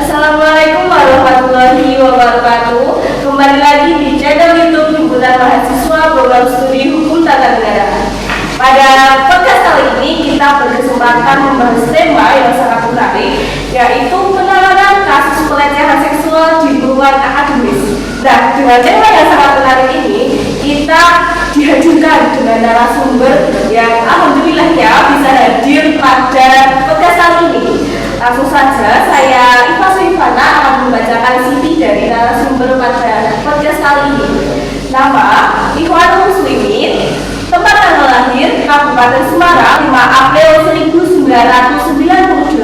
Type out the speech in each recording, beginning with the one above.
Assalamualaikum warahmatullahi wabarakatuh. Kembali lagi di channel YouTube Himpunan Mahasiswa Program Studi Hukum Tata Negara. Pada podcast kali ini kita berkesempatan membahas tema yang sangat menarik, yaitu penanganan kasus pelecehan seksual di lingkungan akademis. Nah, dengan tema yang sangat menarik ini, kita dihadirkan dengan narasumber yang alhamdulillah ya bisa hadir pada podcast kali ini. Langsung saja saya Iva Suivana akan membacakan CV dari narasumber pada podcast kali ini. Nama Ikhwanul Muslimin, tempat tanggal lahir Kabupaten Semarang 5 April 1998,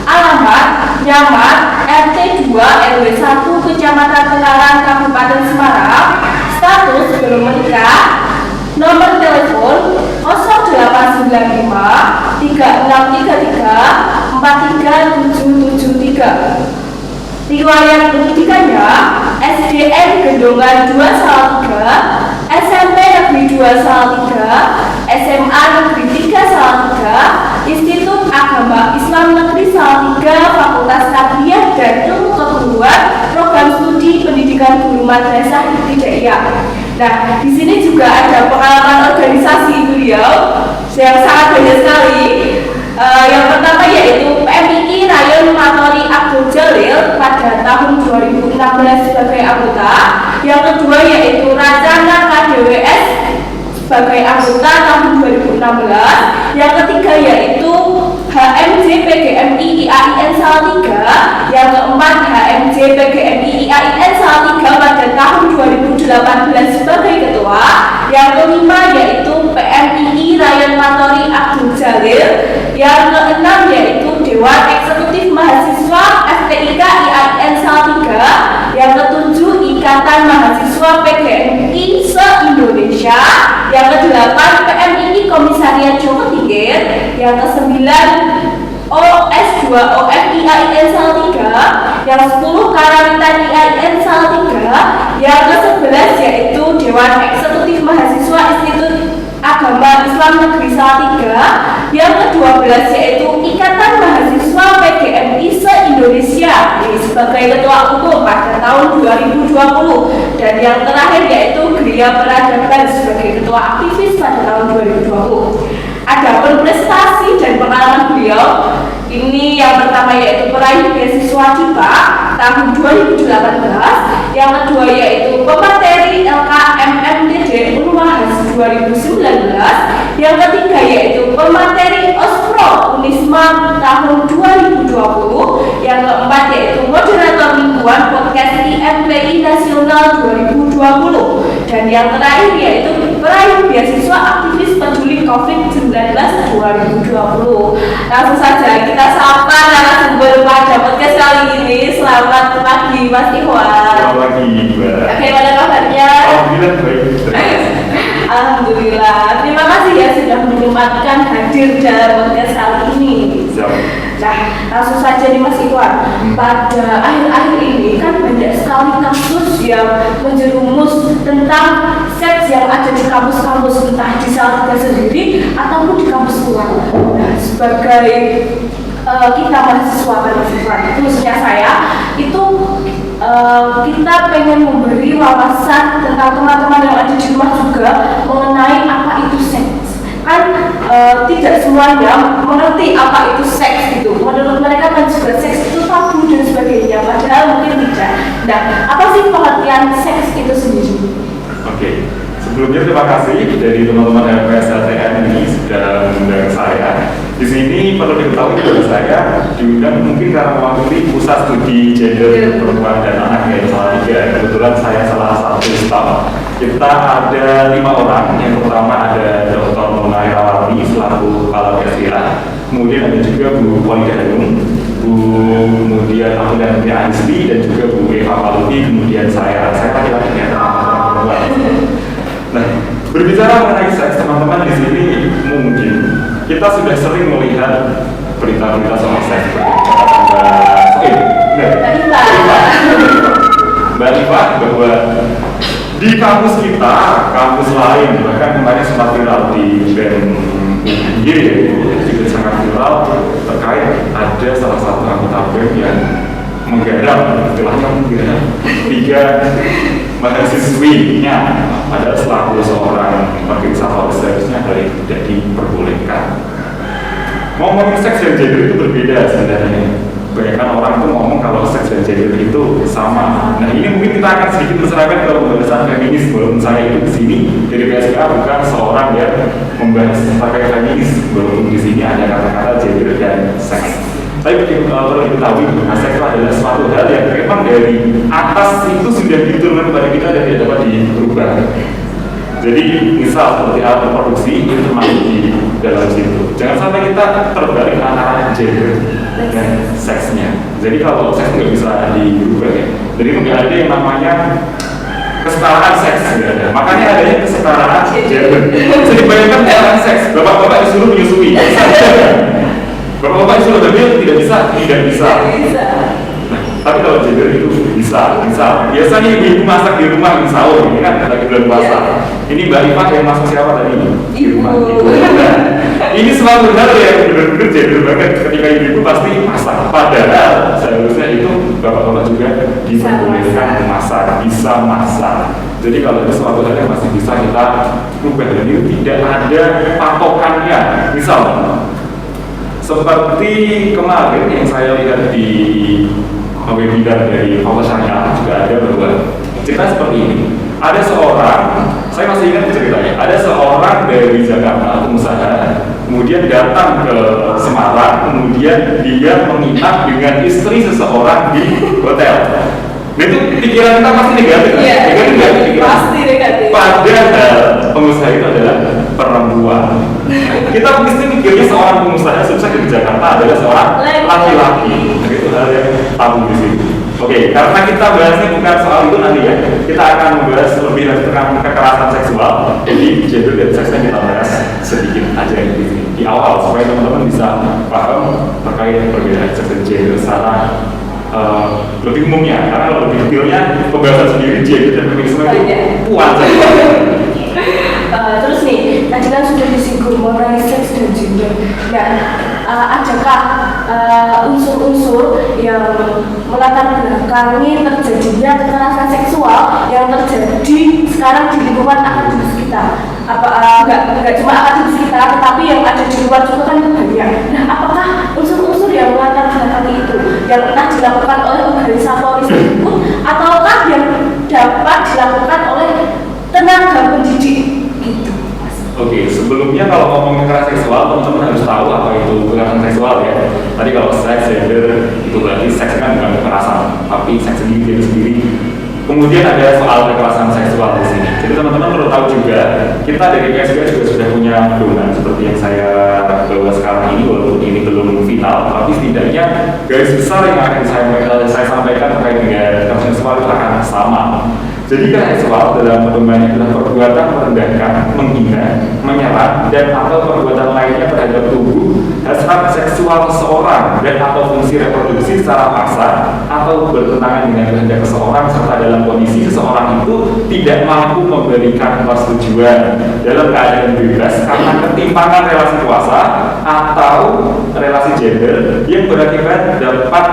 alamat Nyaman RT 2 RW 1 Kecamatan Tengaran Kabupaten Semarang, status belum menikah, nomor telepon 0895 3633 43773. Riwayat pendidikannya SDN Gendongan 2 Salatiga, SMP Negeri 2 Salatiga, SMA Negeri 3 Salatiga, Institut Agama Islam Negeri Salatiga, Fakultas Tarbiyah dan Ilmu Keguruan, Program Studi Pendidikan Guru Madrasah Ibtidaiyah. Nah, di sini juga ada pengalaman organisasi beliau yang sangat banyak sekali. Yang pertama yaitu PMII Rayon Matori Abdul Jalil pada tahun 2016 sebagai anggota. Yang kedua yaitu Racana KDWS sebagai anggota tahun 2016. Yang ketiga yaitu HMJ PGMI IAIN Salatiga. Yang keempat HMJ PGMI IAIN Salatiga pada tahun 2018 sebagai ketua. Yang kelima yaitu PMII Rayon Matori Abdul Jalil. Yang keenam yaitu Dewan Eksekutif Mahasiswa FTIK IAIN Salatiga. Yang ketujuh Ikatan Mahasiswa PGMI se-Indonesia. Yang kedelapan PMII Komisariat Joko Tingkir. Yang kesembilan OS2OF IAIN Salatiga. Yang 10 Karawitan IAIN Salatiga. Yang ke-11 yaitu Dewan Eksekutif Mahasiswa Institut Agama Islam Negeri Salatiga. Yang ke-12 yaitu Ikatan Mahasiswa PGMI se-Indonesia sebagai ketua umum pada tahun 2020. Dan yang terakhir yaitu Gria Peradaban sebagai ketua aktivis pada tahun 2020. Adapun prestasi dan pengalaman beliau, ini yang pertama yaitu peraih beasiswa DIPA tahun 2018, yang kedua yaitu pemateri LKMMTD Unwahas 2019, yang ketiga yaitu pemateri Ospro Unisma tahun 2020, yang keempat yaitu moderator lingkungan podcast IMPI Nasional 2020, dan yang terakhir yaitu peraih beasiswa aktivis peduli COVID-19 2020. Langsung saja kita sapa narasumber pada podcast kali ini. Selamat pagi Mas Ikhwan. Selamat pagi Mbak. Bagaimana kabarnya? Alhamdulillah baik. Alhamdulillah. Terima kasih ya sudah menyempatkan hadir dalam podcast kali ini. Siap. Nah, langsung saja nih Mas Ikhwan. Pada akhir-akhir ini kan banyak sekali kasus yang menjerumus tentang seks yang ada di kampus-kampus, entah di Salatiga sendiri ataupun di kampus luar. Nah, sebagai kita mahasiswa khususnya saya itu kita pengen memberi wawasan tentang teman-teman yang ada di rumah juga mengenai apa itu seks. Kan tidak semuanya mengerti apa itu seks gitu. Menurut mereka kan juga seks itu tabu dan sebagainya, padahal mungkin tidak. Nah, apa sih pengertian seks itu sendiri? Oke. Sebelumnya terima kasih dari teman-teman LPSLTN ini sudah mengundang saya. Di sini perlu diketahui bahwa saya diundang mungkin karena mewakili Pusat Studi Gender Perempuan dan Anak yang Salatiga. Kebetulan saya salah satu staf. Kita ada 5 orang. Yang pertama ada Dr. Mona Irawati selaku Kepala Kesira. Kemudian ada juga Bu Walida Hanum, kemudian aku dan Anisli, dan juga Bu Eva Paluti, kemudian saya laki-laki yang perempuan. Nah, berbicara mengenai seks, teman-teman di sini mungkin kita sudah sering melihat berita-berita soal seks seperti Mbak Rifa bahwa di kampus kita, kampus lain bahkan kemarin sempat viral di BEM juga sangat viral terkait ada salah satu anggota BEM yang menggarap istilahnya menggarap 3 mahasiswinya, padahal selaku seorang organisator seharusnya hal itu tidak diperbolehkan. Ngomongin seks dan gender itu berbeda sebenarnya. Kebanyakan orang itu ngomong kalau seks dan gender itu sama. Nah ini mungkin kita akan sedikit berserahkan ke pembahasan feminis, walaupun saya itu di sini dari PSK bukan seorang yang membahas terkait feminis, walaupun di sini ada kata-kata gender dan seks. Tapi perlu diketahui, seks adalah suatu hal yang memang dari atas itu sudah diturunkan kepada kita dan tidak dapat dirubah. Jadi misal seperti alat reproduksi itu termasuk di dalam situ. Jangan sampai kita terbalik antara gender dan seksnya. Jadi kalau seks nggak bisa dirubah ya. Jadi nggak ada yang namanya kesetaraan seks, nggak ada. Makanya adanya kesetaraan gender. Jadi bayangkan kesetaraan seks, bapak-bapak disuruh menyusui. Bapak-bapak disuruh hamil tidak bisa. Tapi kalau gender itu bisa. Biasanya ibu masak di rumah sahur, ini kan lagi bulan puasa. Ini Mbak Rifat yang masak siapa tadi? Di rumah. Nah, ini suatu hal yang benar-benar gender banget. Ketika ibu pasti masak. Padahal seharusnya itu bapak-bapak juga diperbolehkan memasak, bisa masak. Jadi kalau itu suatu hal yang masih bisa kita rubah, dan itu tidak ada patokannya. Misal seperti kemarin yang saya lihat di webinar dari Fakultas Syariah juga ada bahwa cerita seperti ini. Ada seorang, saya masih ingat ceritanya, ada seorang dari Jakarta, pengusaha, kemudian datang ke Semarang, kemudian dia menginap dengan istri seseorang di hotel. Nah itu pikiran kita pasti negatif, pasti negatif. Padahal pengusaha itu adalah perempuan. Kita mesti mikirnya seorang pengusaha sukses di Jakarta adalah seorang laki-laki. Itu hal yang tabu di sini. Oke, karena kita bahasnya bukan soal itu nanti ya. Kita akan membahas lebih lanjut tentang kekerasan seksual. Jadi gender dan seksnya kita bahas sedikit aja di awal supaya teman-teman bisa paham terkait perbedaan seks dan gender secara lebih umumnya. Karena kalau lebih detailnya pembahasan sendiri gender dan feminisme itu kuat saja. Terus nih, tadi kan sudah disinggung mengenai seks dan gender. Nah, adakah unsur-unsur yang melatar belakangi terjadinya kekerasan seksual yang terjadi sekarang di lingkungan akademis kita? Nggak cuma akademis kita, tetapi yang ada di luar juga kan banyak. Nah, apakah unsur-unsur yang melatar belakangi itu yang entah dilakukan oleh organisatoris tersebut ataukah yang dapat dilakukan oleh tenaga pendidik? Gitu. Oke, sebelumnya kalau ngomongin kekerasan seksual, teman-teman harus tahu apa itu kekerasan seksual ya. Tadi kalau seks, gender, itu berarti seks kan bukan kekerasan, tapi seks sendiri. Kemudian ada soal kekerasan seksual di sini. Jadi teman-teman perlu tahu juga, kita dari PSK juga sudah punya pedoman seperti yang saya bawa sekarang ini, walaupun ini belum final, tapi setidaknya garis besar yang akan saya sampaikan terkait dengan kekerasan seksual itu akan sama. Jadi kekerasan seksual dalam pedomannya adalah perbuatan merendahkan, menghina, menyerang, dan atau perbuatan lainnya terhadap tubuh, hasrat seksual seseorang, dan atau fungsi reproduksi secara paksa atau bertentangan dengan kehendak seseorang, serta dalam kondisi seseorang itu tidak mampu memberikan persetujuan dalam keadaan bebas karena ketimpangan relasi kuasa atau relasi gender yang berakibat dapat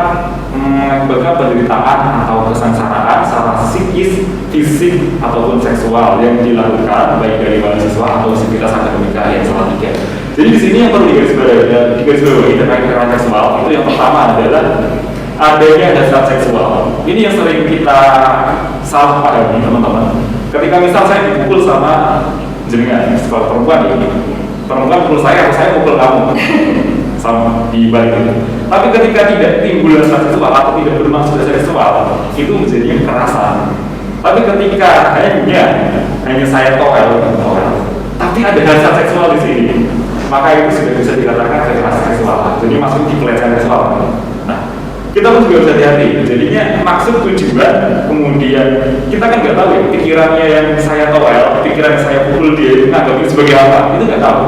mengakibatkan penderitaan atau kesengsaraan secara psikis, fisik ataupun seksual yang dilakukan baik dari mahasiswa atau sivitas akademika yang salah tiga. Jadi di sini yang perlu digarisbawahi terkait kekerasan seksual itu yang pertama adalah adanya hasrat seksual. Ini yang sering kita salah pahami teman-teman. Ketika misal saya dipukul sama jenengan sekolah perempuan ini, perempuan pukul saya pukul kamu sama di balik itu. Tapi ketika tidak timbul hasrat seksual atau tidak bermaksud seksual, itu menjadi kekerasan. Tapi ketika hanya saya toel, tapi ada hasrat seksual di sini, maka itu sudah bisa dikatakan kekerasan seksual. Jadi masuk di pelecehan seksual. Nah, kita pun juga harus hati-hati. Jadinya maksud tujuan, kemudian kita kan nggak tahu ya pikirannya yang saya toel, pikiran yang saya pukul dia itu nggak sebagai apa, itu nggak tahu.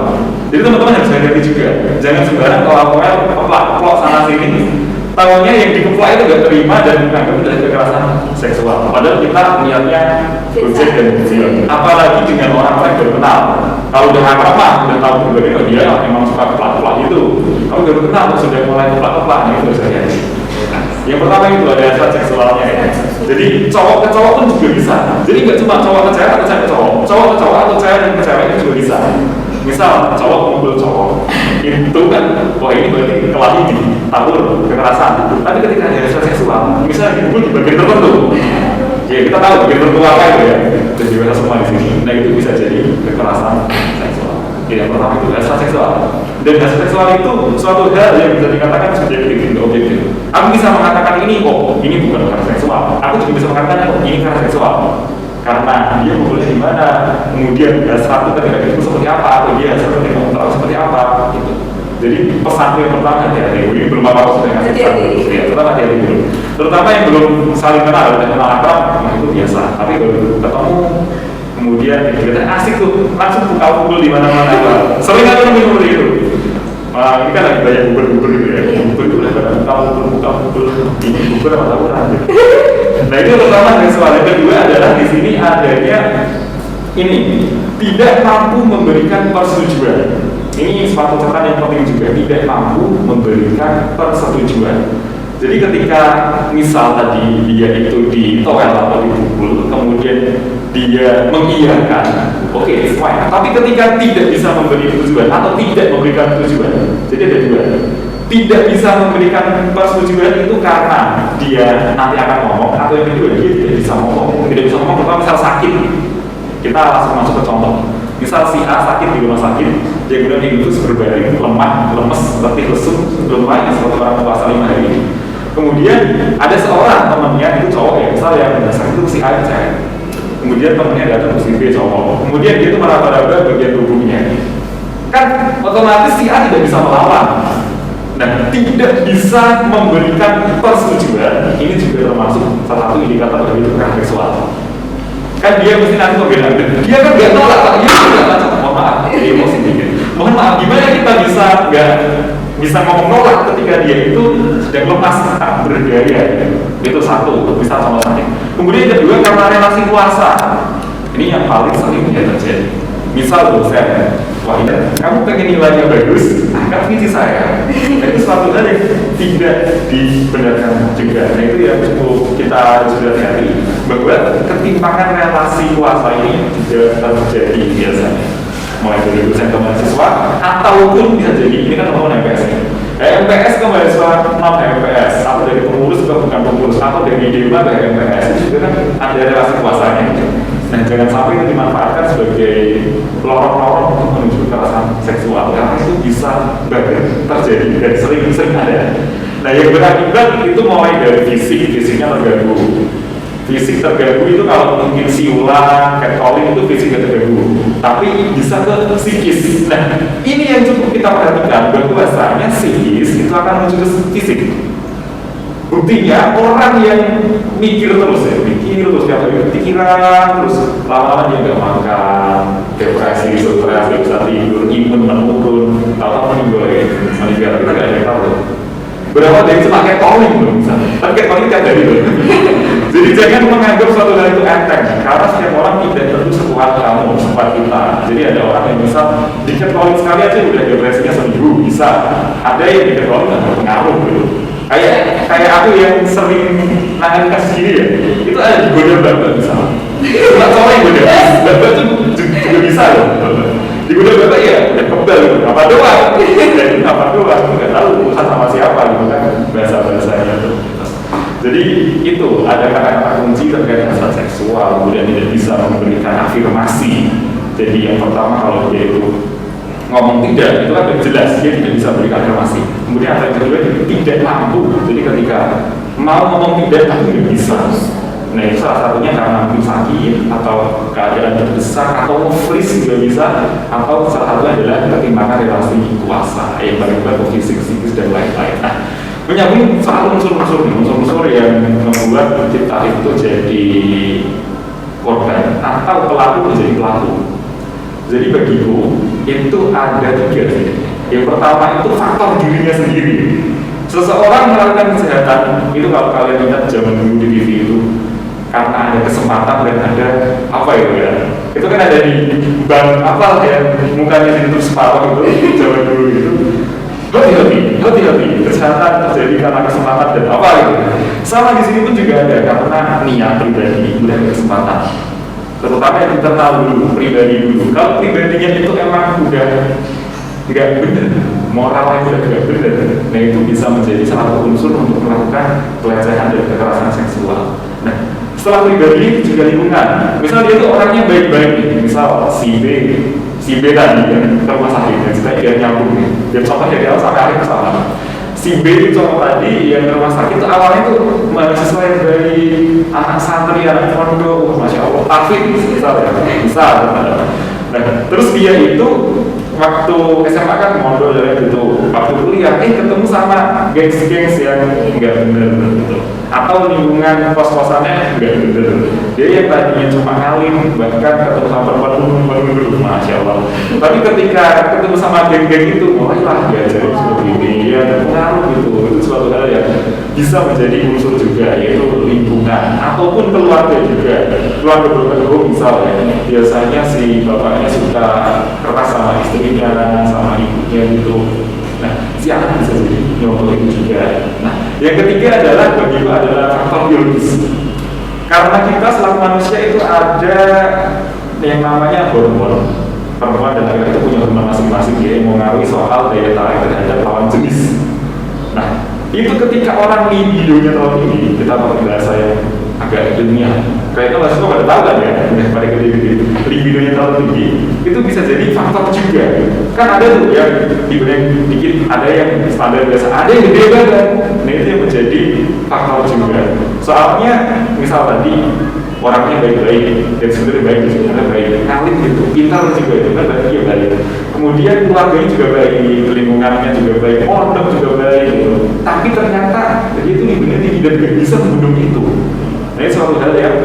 Jadi teman-teman harus hati-hati juga. Jangan sembarang kalau toel keplak sana sini. Tahunya yang dikeplak itu nggak terima dan menganggap itu adalah kekerasan seksual. Padahal kita niatnya gojek dan kecil. Apalagi dengan orang-orang yang baru kenal. Kalau udah akrab mah, udah tahu berbagai dia memang suka keplak-keplak itu. Kalau baru kenal sudah mulai keplak-keplak, itu harus hati-hati. Yang pertama itu ada hasrat seksualnya ya. Jadi cowok ke cowok pun juga bisa. Jadi nggak cuma cowok ke cewek atau cewek ke cowok. Cowok ke cowok atau cewek dan ke cewek itu juga bisa. Misal cowok kumpul cowok, itu kan, wah ini berarti kelahi tabur kekerasan. Tapi ketika ada hasrat seksual, misalnya dikumpul di bagian tertentu, ya kita tahu bagian tertentu apa itu ya. Dan juga semua di sini. Nah itu bisa jadi kekerasan seksual. Yang pertama itu hasrat seksual. Dan hasrat seksual itu suatu hal yang bisa dikatakan subjektif dan objektif. Aku bisa mengatakan ini, oh ini bukan kekerasan seksual. Aku juga bisa mengatakan, oh ini kekerasan seksual. Karena dia memulai di mana, kemudian hasrat itu ketika itu seperti apa, atau dia hasrat ketika mau tahu seperti apa, gitu. Jadi pesan yang pertama hati-hati. Ini belum apa-apa sudah ngasih pesan dulu. Ya, terutama hati-hati dulu. Terutama yang belum saling kenal, udah kenal akrab, nah itu biasa. Tapi baru ketemu, kemudian kita asik tuh, langsung buka pukul di mana-mana. Sering aja nemuin seperti itu. Ini kan lagi banyak bubur-bubur gitu ya. Bubur itu udah pada buka pukul. Ini bubur apa tahu kan? Nah itu pertama dari soal yang kedua adalah di sini adanya ini tidak mampu memberikan persetujuan. Ini suatu catatan yang penting juga, tidak mampu memberikan persetujuan. Jadi ketika misal tadi dia itu ditowel atau dipukul, kemudian dia mengiyakan, oke, fine. Tapi ketika tidak bisa memberi persetujuan atau tidak memberikan persetujuan, jadi ada dua. Tidak bisa memberikan persetujuan itu karena dia nanti akan ngomong, atau yang kedua dia tidak bisa ngomong. Tidak bisa ngomong pertama misal sakit. Kita langsung masuk ke contoh. Misal si A sakit di rumah sakit, dia kemudian terus berbaring, lemah, lemes, letih, lesu, belum lagi seperti orang puasa 5 hari. Kemudian ada seorang temannya itu cowok ya, misal yang sakit itu si A cewek. Kemudian temannya datang ke si B cowok. Kemudian dia itu meraba-raba bagian tubuhnya. Kan otomatis si A tidak bisa melawan. Nah, tidak bisa memberikan persetujuan, ini juga termasuk salah satu indikator dari kekerasan seksual. Kan dia mesti nanti membela, dia kan nggak nolak, tapi dia nggak macam, mohon maaf, jadi emosi dikit. Mohon maaf, gimana kita nggak bisa ngomong nolak ketika dia itu sedang lemas, tak berdaya. Itu satu, bisa sama sakit. Kemudian yang kedua karena relasi kuasa, ini yang paling sering terjadi. Misal dosen, wah ini kamu pengen nilainya bagus, angkat visi saya. Nah, itu suatu hal yang tidak dibenarkan juga. Nah itu yang perlu kita sudah hati bahwa ketimpangan relasi kuasa ini juga terjadi biasanya. Mulai dari dosen ke mahasiswa, ataupun bisa jadi ini kan teman-teman MPS ini. MPS ke mahasiswa non MPS, atau dari pengurus ke bukan pengurus, atau dari dewa ke MPS itu juga kan ada relasi kuasanya. Nah jangan sampai itu dimanfaatkan sebagai lorong-lorong untuk menuju kekerasan seksual, karena itu bisa banget terjadi dan sering ada. Nah yang berakibat itu mulai dari fisiknya terganggu. Fisik terganggu itu kalau mungkin siulan, catcalling itu fisiknya terganggu, tapi bisa ke psikis. Nah ini yang cukup kita perhatikan bahwasanya psikis itu akan menuju ke fisik. Buktinya orang yang mikir terus tiap hari pikiran terus, lama-lama dia nggak makan, depresi, stres, nggak bisa tidur, imun menurun, atau meninggal. Kita nggak ada yang tahu. Berapa dari itu pakai calling belum bisa, tapi kayak calling tiap hari loh. Jadi jangan menganggap suatu hal itu enteng, karena setiap orang tidak tentu sekuat kamu, sekuat kita. Jadi ada orang yang bisa dikit calling sekali aja udah depresinya seminggu bisa. Ada yang dikit calling nggak berpengaruh gitu. Kayak aku yang sering nangani kasus gini ya, itu ada digoda bapak misalnya. Cuma cowok yang goda, bapak itu juga bisa loh. Digoda bapak ya udah kebal gitu, apa doang? Jadi apa doang? Nggak tahu urusan sama siapa gitu kan bahasa-bahasanya tuh. Jadi itu ada kata-kata kunci terkait hasrat seksual, kemudian tidak bisa memberikan afirmasi. Jadi yang pertama kalau dia itu ngomong tidak, itu kan sudah jelas dia tidak bisa berikan afirmasi. Kemudian yang kedua tidak mampu, jadi ketika mau ngomong tidak tapi tidak bisa. Nah itu salah satunya karena mungkin sakit atau keadaan terdesak atau freeze juga bisa, atau salah satunya adalah ketimpangan relasi kuasa yang beribadah ke fisik, psikis dan lain-lain. Nah menyambung soal unsur-unsur yang membuat kita itu jadi korban atau pelaku menjadi pelaku. Jadi bagiku itu ada 3. Yang pertama itu faktor dirinya sendiri. Seseorang melakukan kejahatan itu kalau kalian lihat zaman dulu di TV itu karena ada kesempatan dan ada apa ya? Itu kan ada di bank apa ya mukanya ditutup separuh itu zaman dulu gitu. hati-hati, kejahatan terjadi karena kesempatan dan apa gitu. Sama di sini pun juga ada karena niat pribadi dan kesempatan. Terutama yang kita tahu dulu, pribadi dulu. Kalau pribadinya itu emang udah nggak benar, moralnya udah nggak benar, nah itu bisa menjadi salah satu unsur untuk melakukan pelecehan dan kekerasan seksual. Nah, setelah pribadi itu juga lingkungan. Misal dia tuh orangnya baik-baik nih, misal si B tadi yang ke rumah sakit, dan kita dia nyambung nih. Dan contoh dari awal sampai akhir sama. Si B itu contoh tadi yang ke rumah sakit itu awalnya tuh mahasiswa yang dari anak santri, anak pondok, masya Allah, Afid misal. Nah, terus dia itu waktu SMA kan mondok dari itu, waktu kuliah ketemu sama gengs-gengs yang enggak bener gitu, atau lingkungan kos-kosannya enggak bener. Dia yang tadinya cuma ngalim, bahkan ketemu sama perempuan dulu, masya Allah. Tapi ketika ketemu sama geng-geng itu, mulailah diajarin seperti ini, ya terpengaruh gitu. Itu suatu hal yang bisa menjadi unsur juga, yaitu lingkungan ataupun keluarga juga. Keluarga berpengaruh misalnya, biasanya si bapaknya suka keras sama istrinya, sama ibunya gitu. Nah, si anak bisa jadi nyontoh itu juga. Nah, yang ketiga adalah begitu adalah faktor biologis. Karena kita selaku manusia itu ada yang namanya hormon. Perempuan dan laki-laki itu punya hormon masing-masing, dia yang mengaruhi soal daya tarik terhadap lawan jenis. Nah, itu ketika orang libidonya terlalu tinggi, kita pakai bahasa yang agak ilmiah. Kayaknya mahasiswa pada tahu kan ya, pada gede-gede libidonya terlalu tinggi, itu bisa jadi faktor juga. Kan ada tuh yang libidonya dikit, ada yang standar biasa, ada yang gede banget. Nah itu yang menjadi faktor juga. Soalnya misal tadi orangnya baik-baik dan sebenarnya baik, sebenarnya baik, ngalim gitu, pintar juga itu kan berarti ya baik. Kemudian keluarganya juga baik, lingkungannya juga baik, pondok juga baik gitu. Tapi ternyata dia itu libidonya tinggi dan gak bisa membendung itu. Nah ini suatu hal yang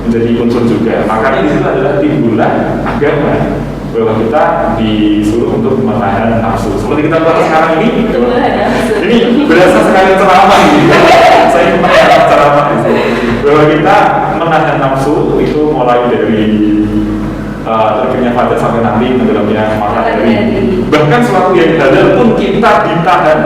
menjadi unsur juga. Makanya di situ adalah timbulan agama bahwa kita disuruh untuk menahan nafsu. Seperti kita bahas sekarang ini berasa sekali ceramah gitu. Saya menahan ceramah bahwa kita menahan nafsu itu mulai dari terbitnya fajar sampai nanti tenggelamnya matahari. Bahkan suatu yang halal pun kita ditahan.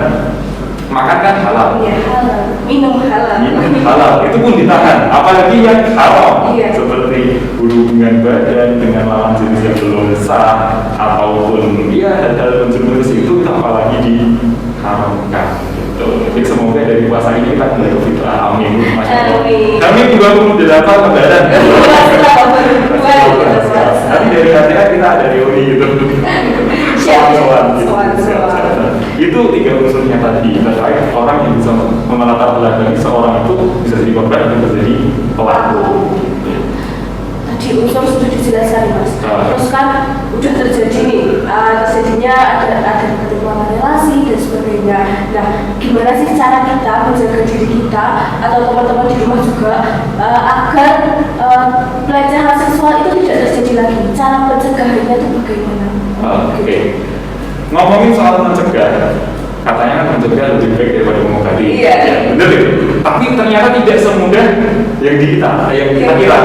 Makan kan halal. Iya, halal. Minum halal. Itu pun ditahan. Apalagi yang haram, seperti hubungan badan dengan lawan jenis yang belum sah, ataupun hal-hal menjurus itu apalagi diharamkan. Gitu. Jadi semoga dari puasa ini kita kembali ke fitrah. Amin. Masya Allah. Kami 28 lebaran. Nanti dari hati kita ada teori gitu. Soal. Itu 3 unsurnya tadi terkait orang yang bisa melatar belakangi seorang itu bisa jadi korban dan bisa jadi pelaku. Tadi unsur sudah dijelaskan Mas. Terus kan udah terjadi nih, terjadinya ada ketimpangan relasi dan sebagainya. Nah, gimana sih cara kita menjaga diri kita atau teman-teman di rumah juga agar pelecehan seksual itu tidak terjadi lagi? Cara pencegahannya itu bagaimana? Oke. Ngomongin soal mencegah, katanya kan mencegah lebih baik daripada mengobati. Iya. Ya, benar itu. Tapi ternyata tidak semudah yang kita kira.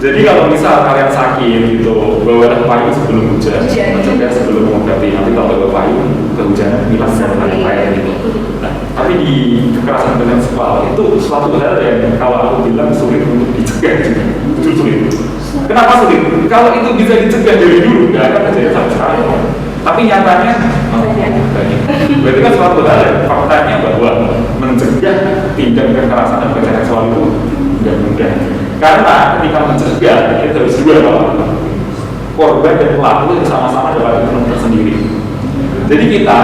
Jadi kalau misal kalian sakit gitu, bawalah payung sebelum hujan, mencegah sebelum mengobati. Nanti kalau bawa payung kehujanan hilang dan lain-lain gitu. Nah, tapi di kekerasan seksual itu suatu hal yang kalau aku bilang sulit untuk dicegah juga. Itu sulit. Kenapa sulit? Kalau itu bisa dicegah dari dulu, nggak akan terjadi sama sekali. Tapi nyatanya berarti kan suatu hal ya, faktanya bahwa mencegah tindak kekerasan dan pelecehan seksual itu tidak mudah. Karena ketika mencegah kita harus dua hal, korban dan pelaku sama-sama dapat hukuman tersendiri. Jadi kita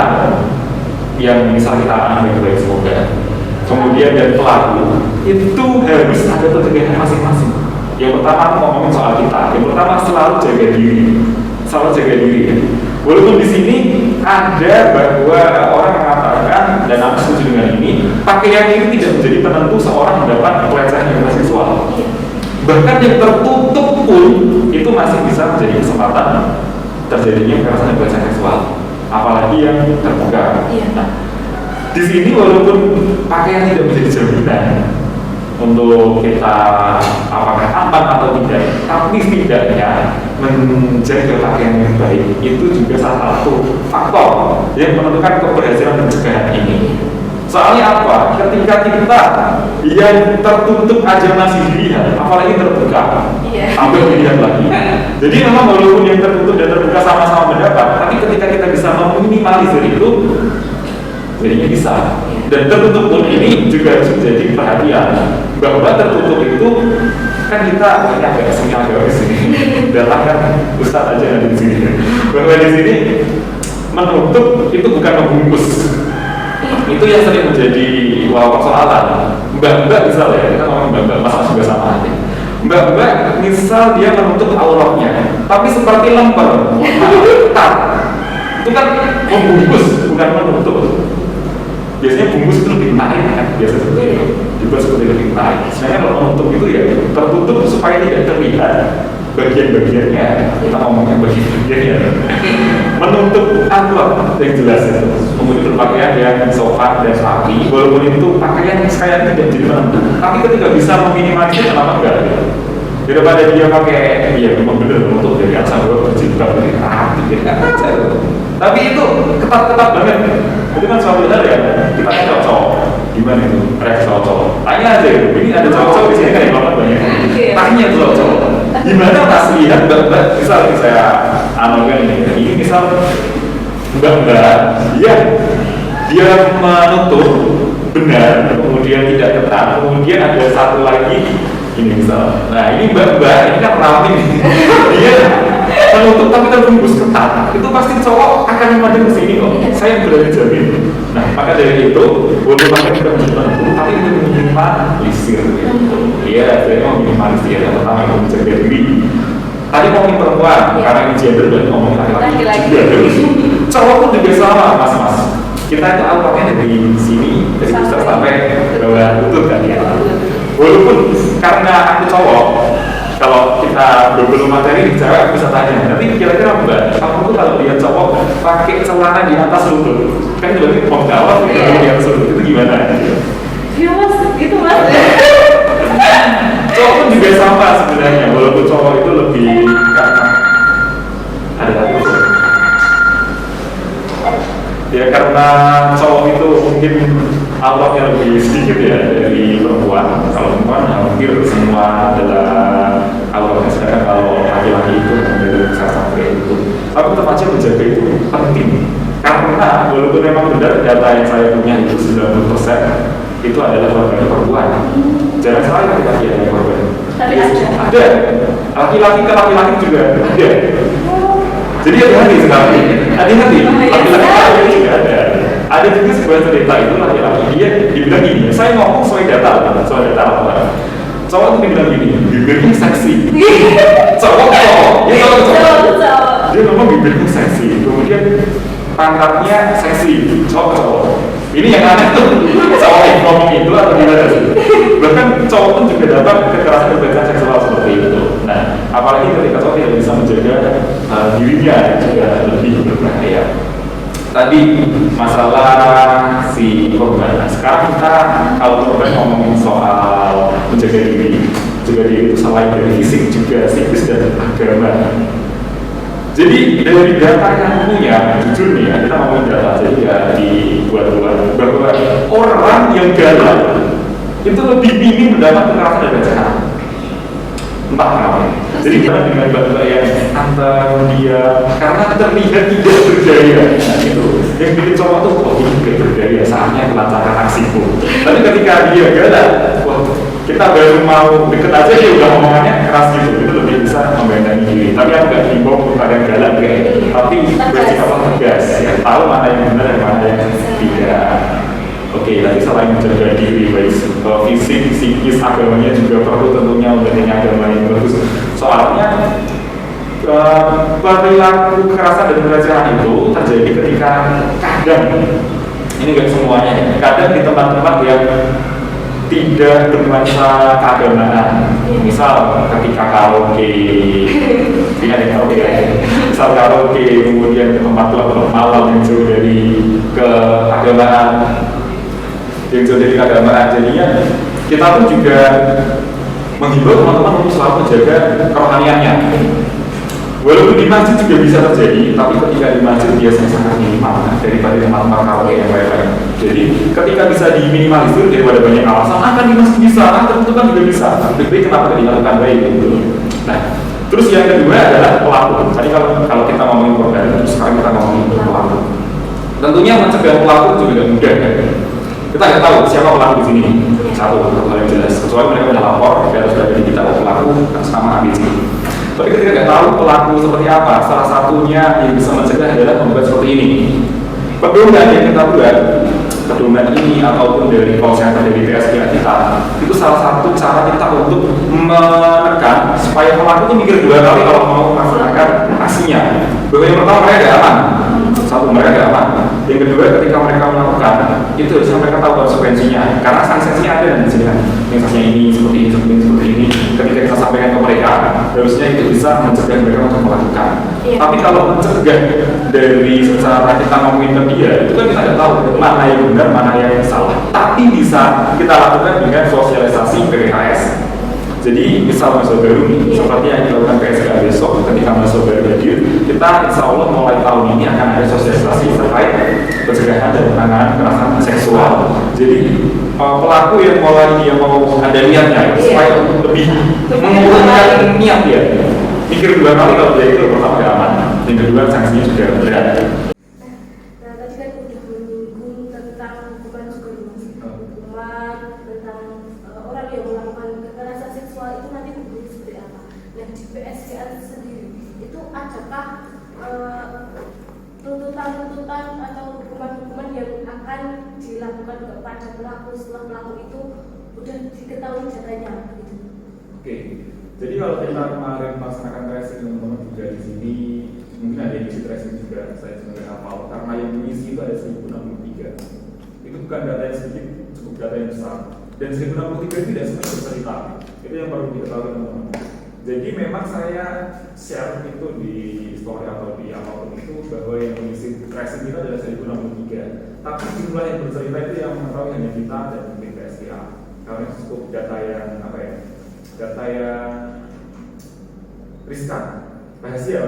yang misal kita anak baik-baik semoga, kemudian dan pelaku itu harus ada pencegahan masing-masing. Yang pertama ngomongin soal kita, yang pertama selalu jaga diri ya. Walaupun di sini ada bahwa orang mengatakan dan aku setuju dengan ini, pakaian ini tidak menjadi penentu seorang mendapat pelecehan seksual. Bahkan yang tertutup pun itu masih bisa menjadi kesempatan terjadinya kekerasan dan pelecehan seksual. Apalagi yang terbuka. Nah, di sini walaupun pakaian tidak menjadi jaminan, untuk kita apakah aman atau tidak, tapi setidaknya menjaga pakaian yang baik itu juga salah satu faktor yang menentukan keberhasilan pencegahan ini. Soalnya apa? Ketika kita yang tertutup aja masih dilihat, apalagi terbuka, hampir dilihat lagi. Jadi memang walaupun yang tertutup dan terbuka sama-sama mendapat, tapi ketika kita bisa meminimalisir itu, jadinya bisa. Dan tertutup pun ini juga harus menjadi perhatian bahwa tertutup itu kan kita agak agak di sini datangkan Ustadz aja nanti di sini bahwa di sini menutup itu bukan membungkus. Itu yang sering menjadi persoalan. Mbak-mbak misalnya, kita ngomong mbak-mbak, masalah juga sama aja. Mbak-mbak misal dia menutup auratnya, tapi seperti lemper, ketat. Itu kan membungkus, bukan menutup. Biasanya bungkus itu lebih menarik kan, biasa seperti itu. Juga seperti lebih menarik. Sebenarnya kalau menutup itu ya tertutup supaya tidak terlihat bagian-bagiannya. Kita ngomongnya bagian-bagiannya. Menutup aurat yang jelas ya. Kemudian berpakaian yang sopan dan rapi, walaupun itu pakaian yang sekalian tidak jadi penentu. Tapi ketika bisa meminimalisir, kenapa enggak? Daripada dia pakai, iya memang benar menutup dari atas sampai berjilbab dari rapi, tapi itu ketat-ketat banget. Itu kan suatu hal ya. Kita kan cocok. Gimana itu? Reaksi cocok. Tanya aja itu. Ini ada cowok-cowok di sini kan yang banyak. Tanya tuh cowok. Gimana pas lihat mbak-mbak, misal saya analogkan ini misal mbak-mbak, dia menutup benar, kemudian tidak ketat, kemudian ada satu lagi ini misal. Nah ini mbak-mbak ini kan rapi nih. Dia menutup tapi terbungkus ketat. Itu pasti cowok akan memandang ke sini kok. Saya berani jamin. Nah maka dari itu, walaupun pakaian tidak menentu, tapi itu minimalisir. Iya, saya mau minimalisir. Yang pertama itu menjaga diri. Tadi ngomongin perempuan, karena ini gender dan ngomongin laki-laki. Cowok pun juga sama, mas-mas. Kita itu auratnya dari sini, dari pusat sampai bawah lutut kan ya. Walaupun karena aku cowok, kalau kita belum materi di cewek aku bisa tanya, nanti kira-kira mbak, kamu tuh kalau dia cowok pakai celana di atas lutut, kan berarti penggawa di atas lutut itu gimana? Iya mas, itu mas. Cowok pun juga sama sebenarnya, walaupun cowok itu lebih karena ada lagi. Ya karena cowok itu mungkin auratnya lebih sedikit ya dari perempuan. Kalau perempuan hampir semua adalah auratnya, sedangkan kalau laki-laki itu hampir besar sampai itu. Tapi tetap aja menjaga itu penting. Karena walaupun memang benar data yang saya punya itu 90% itu adalah korban perempuan. Jangan salah laki-laki ada korban. Ada. Laki-laki ke laki-laki juga ada. Jadi hati-hati sekarang ini, hati-hati. Laki-laki juga ada. Ada juga sebuah cerita itu laki-laki dia dibilang gini. Saya ngomong soal data apa? Cowok itu dibilang gini, bibirnya seksi. Cowok, dia cowok. Dia ngomong bibirnya seksi. Kemudian pantatnya seksi. Cowok. Ini yang aneh tuh. Cowok yang ngomong itu atau gimana sih? Bahkan cowok pun juga dapat kekerasan berbagai seksual seperti itu. Nah, apalagi ketika cowok tidak bisa menjaga dirinya juga lebih berbahaya. Tadi masalah si korban. Nah, sekarang kita kalau korban ngomongin soal menjaga diri itu selain dari fisik juga psikis dan agama. Jadi dari data yang punya, jujur nih ya, kita ngomongin data jadi ya dibuat-buat bahwa orang yang galau itu lebih minim mendapat kekerasan dan pelecehan. Entah kenapa. Jadi kita dengan mbak-mbak yang antara dia karena terlihat tidak berdaya, nah itu yang bikin cowok tuh kok ini tidak berdaya, saatnya kelancaran aksiku. Tapi ketika dia galau, wah kita baru mau deket aja dia udah ngomongannya keras gitu, itu lebih bisa membentengi diri. Tapi aku gak himbau kepada yang galak kayak, tapi bersikap tegas, ya tahu mana yang benar dan mana yang tidak. Oke, tadi selain menjaga diri baik fisik, psikis, agamanya juga perlu tentunya menjadi agama yang bagus. Soalnya perilaku kekerasan dan pelecehan itu terjadi ketika kadang ini nggak semuanya, kadang di tempat-tempat yang tidak bernuansa keagamaan. Misal ketika karaoke, misal karaoke, kemudian ke tempat klub malam yang jauh dari keagamaan, jadinya kita pun juga menghimbau teman-teman untuk selalu menjaga kerohaniannya. Walaupun di masjid juga bisa terjadi, tapi ketika di masjid biasanya sangat minimal daripada tempat-tempat karaoke yang lain-lain. Jadi ketika bisa diminimalisir daripada banyak alasan, akan di masjid bisa, tentu kan juga bisa. Tapi kenapa tidak dilakukan baik gitu? Nah, terus yang kedua adalah pelaku. Tadi kalau kita ngomongin korban, terus sekarang kita ngomongin pelaku. Tentunya mencegah pelaku juga tidak mudah kan? Kita nggak tahu siapa pelaku di sini. Satu hal yang jelas. Kecuali mereka sudah lapor, mereka harus berada di kita pelaku sama ABC. Tapi ketika nggak tahu pelaku seperti apa, salah satunya yang bisa mencegah adalah membuat seperti ini. Pedoman yang kita buat, pedoman ini ataupun dari call center dari PSK kita, itu salah satu cara kita untuk menekan supaya pelaku itu mikir dua kali kalau mau melaksanakan aksinya. Bahwa yang pertama mereka tidak aman, satu mereka tidak aman. Yang kedua ketika mereka melakukan itu harusnya mereka tahu konsekuensinya, karena sanksinya ada dan disini kan. Sanksinya ini seperti ini, seperti ini. Ketika kita sampaikan ke mereka, harusnya itu bisa mencegah mereka untuk melakukan. Tapi kalau mencegah dari secara kita ngomongin ke dia, itu kan kita tidak tahu mana yang benar, mana yang salah. Tapi bisa kita lakukan dengan sosialisasi PPKS. Jadi misal mahasiswa baru nih, seperti yang dilakukan PSK besok ketika mahasiswa baru hadir, kita insya Allah mulai tahun ini akan ada sosialisasi terkait pencegahan dan penanganan kekerasan seksual. Jadi pelaku yang mulai dia mau ada niatnya supaya lebih mengurungkan niat dia, pikir dua kali kalau dia itu pertama gak aman, yang kedua sanksinya juga berat. Tadi kan udah menyinggung tentang bukan juga hukuman tentang orang yang melakukan kekerasan seksual itu nanti hukumnya seperti apa. Nah di PSK sendiri itu adakah tuntutan-tuntutan atau hukuman-hukuman yang akan dilakukan kepada pelaku setelah pelaku itu udah diketahui datanya gitu. Oke, jadi kalau kita kemarin melaksanakan tracing teman-teman juga di sini mungkin ada yang isi tracing juga, saya sebenarnya hafal karena yang mengisi itu ada 1063. Itu bukan data yang sedikit, cukup data yang besar. Dan 1063 itu tidak semuanya bercerita. Itu yang perlu diketahui teman-teman. Jadi memang saya share itu di story atau di apapun itu bahwa yang mengisi tracing kita adalah 1063. Tapi jumlah yang bercerita itu yang mengetahui hanya kita dan mungkin PSKA. Karena cukup data yang apa ya? Data yang riskan, rahasia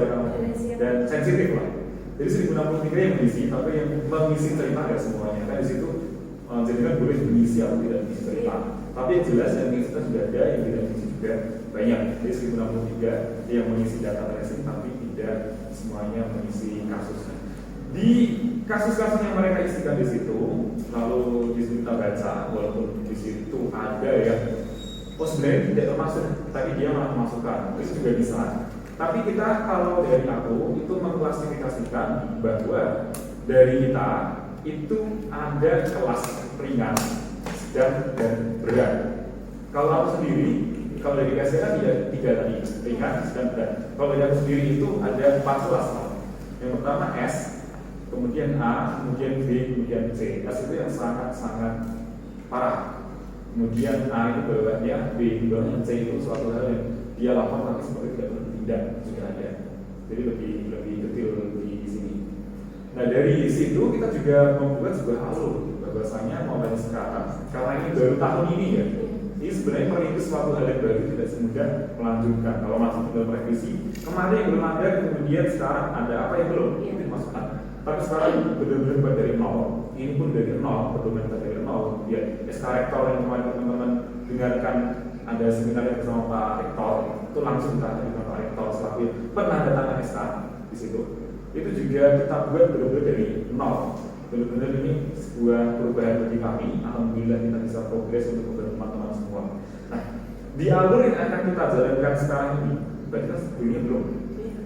dan sensitif lah. Jadi 1063 yang mengisi, tapi yang mengisi cerita ya semuanya. Kan di situ jadi kan boleh mengisi atau tidak mengisi cerita. Tapi yang jelas yang mengisi kita sudah ada, yang tidak mengisi juga banyak. Jadi 1063 yang mengisi data tracing, tapi tidak semuanya mengisi kasusnya. Di kasus-kasus yang mereka isikan di situ, lalu di situ kita baca, walaupun di situ ada yang sebenarnya tidak termasuk, tapi dia malah memasukkan, itu juga bisa. Tapi kita kalau dari aku itu mengklasifikasikan bahwa dari kita itu ada kelas ringan, sedang dan berat. Kalau aku sendiri, kalau dari KSK kan tiga tadi, ringan, sedang, berat. Kalau dari aku sendiri itu ada 4 kelas. Yang pertama S, kemudian A, kemudian B, kemudian C. S itu yang sangat-sangat parah. Kemudian A itu bawahnya, B di bawahnya, C itu suatu hal yang dia lapor tapi seperti tidak bertindak juga ada. Jadi lebih detail di sini. Nah dari situ kita juga membuat sebuah alur bahwasanya mulai sekarang karena ini baru tahun ini ya. Ini sebenarnya merintis suatu hal yang baru tidak semudah melanjutkan. Kalau masuk ke dalam revisi kemarin yang belum ada, kemudian sekarang ada apa yang belum itu dimasukkan. Tapi sekarang benar-benar buat dari nol. Ini pun dari nol, pedoman dari nol. Ya, SK Rektor yang kemarin teman-teman dengarkan ada seminar yang bersama Pak Rektor itu langsung ditanya dengan Pak Rektor selaku penandatangan SK di situ. Itu juga kita buat benar-benar dari nol. Benar-benar ini sebuah perubahan bagi kami. Alhamdulillah kita bisa progres untuk membantu teman-teman semua. Nah, di alur yang akan kita jalankan sekarang ini, berarti kan sebelumnya belum.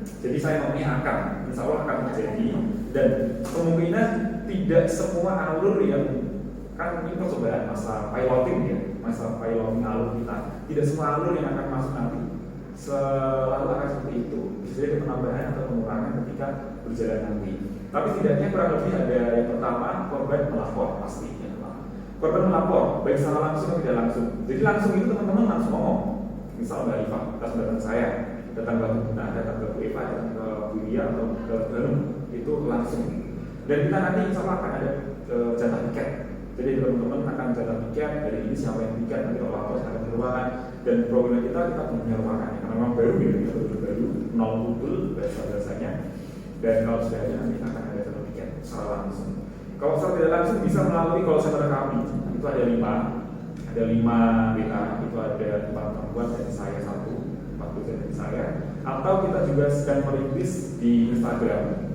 Jadi saya ngomongnya akan, insya Allah akan terjadi dan kemungkinan tidak semua alur yang kan ini percobaan masa piloting ya, masa piloting alur kita. Tidak semua alur yang akan masuk nanti selalu akan seperti itu. Bisa jadi penambahan atau pengurangan ketika berjalan nanti. Tapi setidaknya kurang lebih ada yang pertama korban melapor pastinya. Korban melapor baik secara langsung atau tidak langsung. Jadi langsung itu teman-teman langsung ngomong. Misal Mbak Rifa, datang saya, datang ke Bunda, datang ke Bu Eva, datang ke Bu Lia atau ke Hanum itu langsung. Dan kita nanti insya Allah akan ada jatah tiket. Jadi teman-teman akan catat tiket, dari ini siapa yang tiket, nanti kalau lapor akan di ruangan. Dan program kita punya ruangannya, karena memang baru ya, kita baru nol kumpul bahasa-bahasanya. Dan kalau sudah ada nanti akan ada catat tiket secara langsung. Kalau secara tidak langsung bisa melalui call center kami, itu ada 5 BA, itu ada 4 perempuan dan saya 1, 4 dosen dari saya. Atau kita juga sedang merintis di Instagram.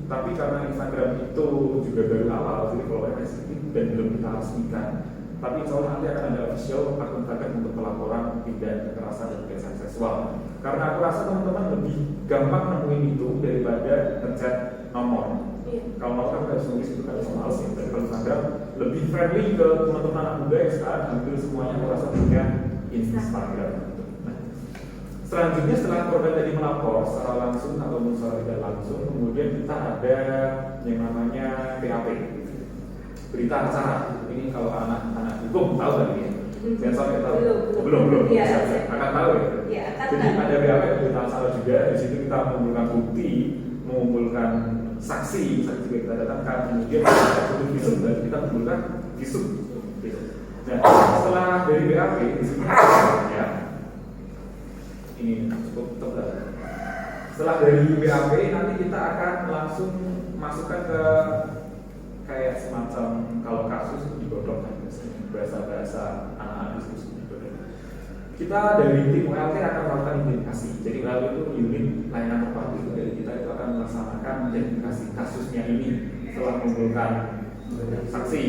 Tapi karena Instagram itu juga baru awal, jadi kalau MS dan belum kita resmikan. Tapi insya Allah nanti akan ada official akun target untuk pelaporan tindak kekerasan dan pelecehan seksual. Karena aku rasa teman-teman lebih gampang nemuin itu daripada ngechat nomor. Kalau mau kan harus nulis itu kan soal sih. Dan kalau Instagram lebih friendly ke teman-teman anak muda yang sekarang hampir semuanya aku rasa punya Instagram. Nah, selanjutnya setelah korban tadi melapor secara langsung atau secara tidak langsung, kemudian kita ada yang namanya PAP, berita acara. Ini kalau anak-anak hukum tahu lagi ya. Sensor kita tahu. Belum. Iya, akan tahu ya. Iya, akan. Jadi ada PAP berita acara juga. Di situ kita mengumpulkan bukti, mengumpulkan saksi juga kita datangkan, kemudian kita butuh visum dan kita mengumpulkan visum. Gitu. Nah, setelah dari BAP di sini ya, ini cukup tebal. Setelah dari BAP nanti kita akan langsung masukkan ke kayak semacam kalau kasus itu digodok kan bahasa-bahasa anak-anak diskusi digodok. Kita dari tim ULT akan melakukan identifikasi. Jadi ULT itu unit layanan terpadu dari kita itu akan melaksanakan identifikasi kasusnya ini setelah mengumpulkan saksi,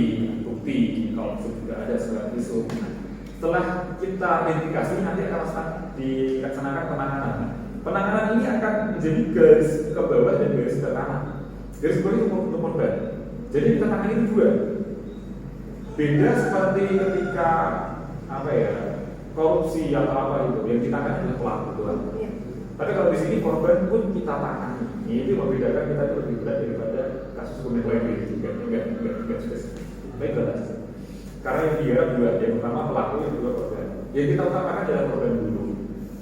bukti, kalau juga ada segala visum. Setelah kita identifikasi nanti akan dilaksanakan penanganan. Penanganan ini akan menjadi garis ke bawah dan garis ke kanan. Garis bawah itu untuk korban. Jadi kita tangani dua. Beda seperti ketika korupsi atau apa itu yang kita kan adalah pelaku doang. Tapi kalau di sini korban pun kita tangani. Ini membedakan kita itu lebih berat daripada kasus hukum yang lain juga. Enggak spesifik. Baiklah. Karena yang diharap dua, yang pertama pelaku, yang kedua korban. Yang kita utamakan adalah korban dulu.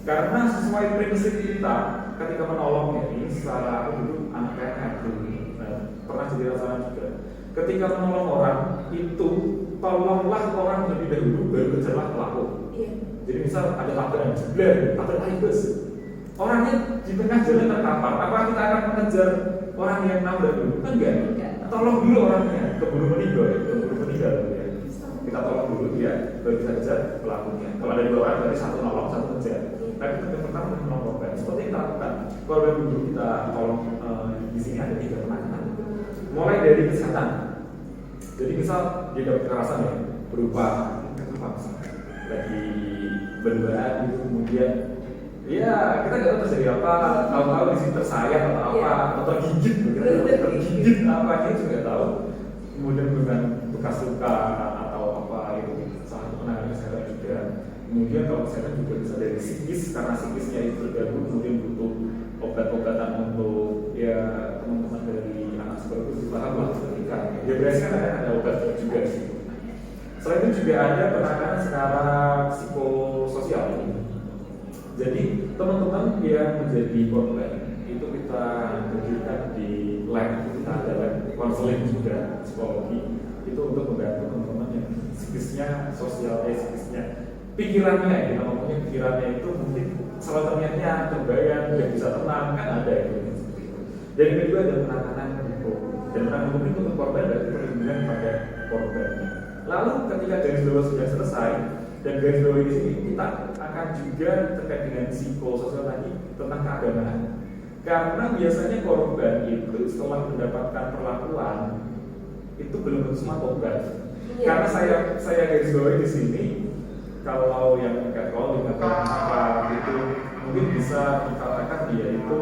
Karena sesuai prinsip kita ketika menolong ini secara aku dulu anak PNM dulu. Pernah jadi rasakan juga. Ketika menolong orang itu tolonglah orang lebih dahulu baru kejarlah pelaku. Jadi misal ada tabrakan jebler, tabrakan bus. Orangnya di tengah jalan terkapar. Apa kita akan mengejar orang yang nabrak dulu? Enggak. Tolong dulu orangnya, keburu meninggal ya. Kita tolong dulu dia, baru kita kejar pelakunya. Kalau ada 2 orang, berarti 1 nolong, 1 kejar. Tapi yang pertama menolong korban. Seperti yang kita lakukan. Korban dulu kita tolong. Di sini ada 3 penanganan. Mulai dari kesehatan. Jadi misal dia dapat kekerasan ya, berupa lagi berduaan itu kemudian ya kita nggak tahu terjadi apa, tahu-tahu di sini tersayat atau apa, atau tergigit apa kita juga nggak tahu. Kemudian dengan bekas luka atau apa itu salah satu penanganan kesehatan juga. Kemudian kalau kesehatan juga bisa dari psikis, karena psikisnya itu terganggu, kemudian butuh obat-obatan untuk ya teman-teman dari anak seperti itu paham lah ketika ya biasanya kan ada obat juga sih. Selain itu juga ada penanganan secara psikososial. Jadi teman-teman yang menjadi korban itu kita berikan di lab, kita ada lab konseling juga psikologi itu untuk membantu teman-teman yang psikisnya psikisnya pikirannya kita ngomongnya pikirannya itu mungkin salah ternyata terbayang tidak bisa tenang kan ada itu seperti itu. Dan yang kedua ada penanganan hukum dan penanganan hukum itu untuk korban dan perlindungan pada korbannya. Lalu ketika garis bawah sudah selesai dan garis bawah di sini kita akan juga terkait dengan psikososial tadi tentang keagamaan. Karena biasanya korban itu setelah mendapatkan perlakuan itu belum tentu semua tobat. Karena saya garis bawah di sini kalau yang catcalling atau apa itu mungkin bisa dikatakan dia itu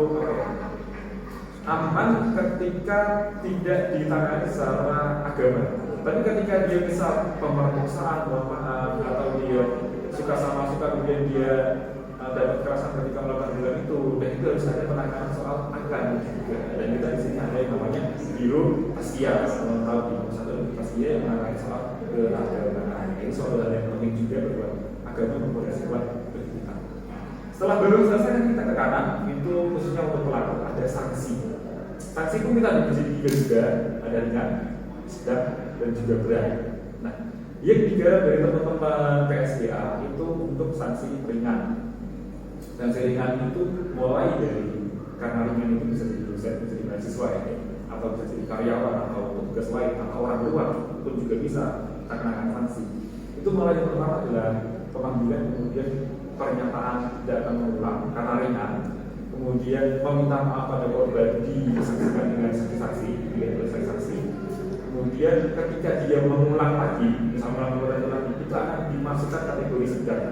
aman ketika tidak ditangani secara agama. Tapi ketika dia bisa pemerkosaan, atau dia suka sama suka kemudian dia dapat kekerasan ketika melakukan hal itu, dan itu harus ada penanganan soal agama juga. Dan kita di sini ada yang namanya biro taskia, tahu di satu taskia yang menangani soal keagamaan. Ini soal yang penting juga bahwa agama mempunyai buat kita. Setelah baru selesai kita ke kanan, itu khususnya untuk pelaku ada sanksi. Sanksi pun kita bisa 3 juga, ada ringan, sedang dan juga berat. Nah, yang ketiga dari teman-teman PSDA itu untuk sanksi ringan. Sanksi ringan itu mulai dari, karena ringan itu bisa jadi dosen, bisa jadi mahasiswa ya, atau bisa jadi karyawan atau petugas lain atau orang luar pun juga bisa kita kenakan sanksi. Itu mulai yang pertama adalah pemanggilan, kemudian pernyataan tidak akan mengulang karena ringan, kemudian meminta maaf pada korban disaksikan dengan saksi-saksi, kemudian ketika dia mengulang lagi, misalnya mengulang lagi, itu akan dimasukkan kategori sedang.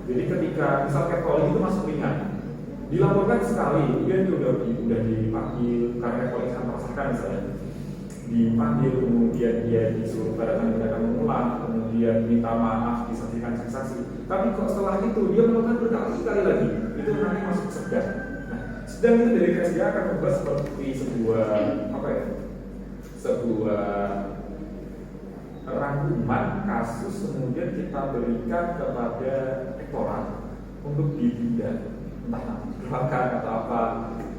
Jadi ketika misal catcalling itu masuk ringan, dilaporkan sekali, kemudian itu udah dipanggil karena catcalling sangat merasakan misalnya, dipanggil, kemudian dia disuruh pada tidak akan mengulang, kemudian minta maaf, disaksikan saksi-saksi. Tapi kok setelah itu dia melakukan berkali-kali lagi, itu nanti masuk sedang. Nah, sedang itu dari PSDA akan membuat seperti sebuah rangkuman kasus, kemudian kita berikan kepada rektorat untuk didenda, entah dikeluarkan atau apa.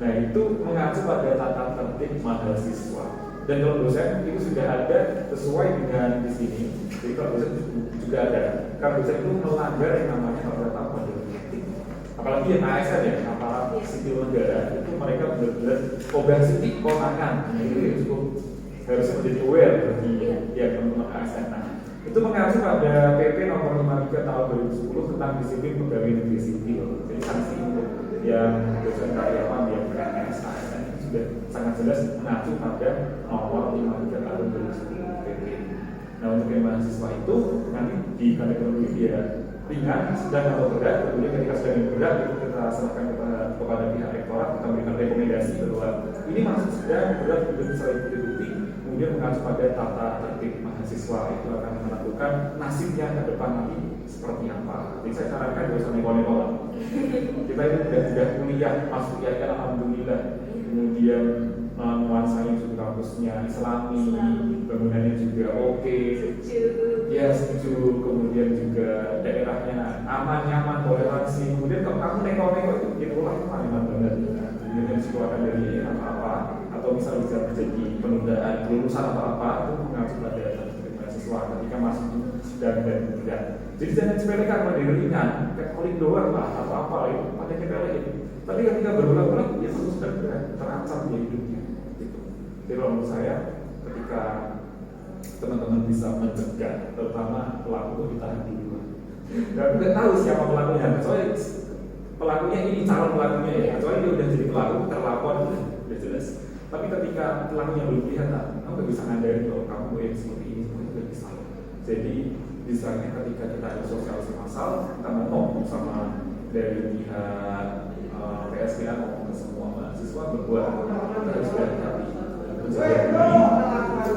Nah, itu mengacu pada tata tertib mahasiswa. Dan kalau dosen itu sudah ada sesuai dengan di sini. Jadi kalau dosen juga ada. Kalau dosen itu melanggar yang namanya tata kode etik. Apalagi yang ASN ya, aparat sipil negara, itu mereka benar-benar obesitas konangan. Itu yang cukup harusnya menjadi aware bagi ya teman-teman ASN. Nah, itu mengacu pada PP nomor 53 tahun 2010 tentang disiplin pegawai negeri sipil. Jadi sanksi untuk yang dosen karyawan yang PNS ASN itu sudah sangat jelas mengacu pada nomor 53 tahun 2010 PP. Nah, untuk yang mahasiswa itu nanti di kategori dia ringan, sedang atau berat. Kemudian ketika sedang yang berat itu kita serahkan kepada pihak rektorat, kita berikan rekomendasi bahwa ini masih sedang berat, sudah bisa bukti. Kemudian mengacu pada tata tertib mahasiswa itu akan menentukan nasibnya ke depan nanti seperti apa. Jadi saya sarankan gak usah neko-neko. Kita itu sudah kuliah, masuk IAIN alhamdulillah. Kemudian nuansanya juga kampusnya Islami, bangunannya juga oke. Ya setuju. Kemudian juga daerahnya aman, nyaman, toleransi. Kemudian kalau kamu neko-neko itu itulah paling benar. Kemudian dikeluarkan dari apa-apa, atau misalnya bisa terjadi penundaan kelulusan atau apa, itu mengacu pada mahasiswa ketika masuk sedang dan berat. Jadi jangan sepelekan pada ringan, catcalling doang lah atau apa itu pada sepele. Tapi ketika berulang-ulang ya terus dan berat, terancam dia hidupnya. Gitu. Jadi kalau menurut saya ketika teman-teman bisa mencegah, terutama pelaku itu ditahan dulu. Dan nggak tahu siapa pelakunya, kecuali pelakunya ini calon pelakunya ya, kecuali dia udah jadi pelaku terlapor udah jelas. Tapi ketika pelakunya belum kelihatan, kamu nggak bisa ngadain kalau kamu yang seperti ini semuanya nggak bisa. Jadi misalnya ketika kita ada sosialisasi massal, kita ngomong sama dari pihak PSDA ngomong ke semua mahasiswa bahwa kita harus berhati-hati menjaga diri,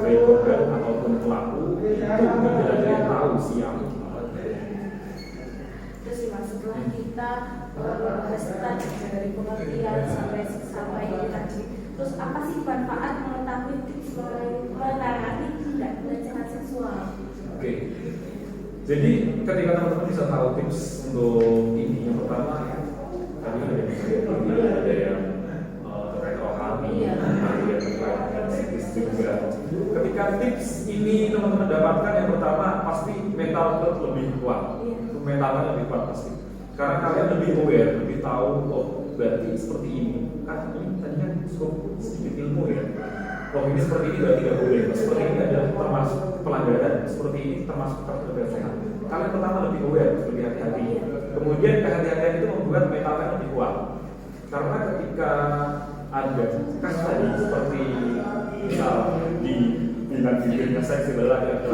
baik korban ataupun pelaku itu tidak ada yang tahu siapa. Terus setelah kita bahas tadi dari pengertian sampai ini tadi, terus apa sih manfaat mengetahui tips menangani tindak pelecehan seksual? Oke. Jadi ketika teman-teman bisa tahu tips untuk ini, yang pertama tadi ada yang terkait rohani, ada yang terkait psikis juga. Ketika tips ini teman-teman dapatkan, yang pertama pasti mental health lebih kuat, mentalnya lebih kuat pasti. Karena kalian lebih aware, lebih tahu oh berarti seperti ini. Kan ini tadinya cukup sedikit ilmu ya. Oh ini seperti ini berarti tidak boleh. Seperti ini adalah termasuk pelanggaran. Seperti ini termasuk pelecehan. Kalian pertama lebih aware, lebih hati-hati. Kemudian kehati-hatian itu membuat mentalnya lebih kuat. Karena ketika ada kasus tadi seperti misal di bidang bidangnya seks lelaki itu,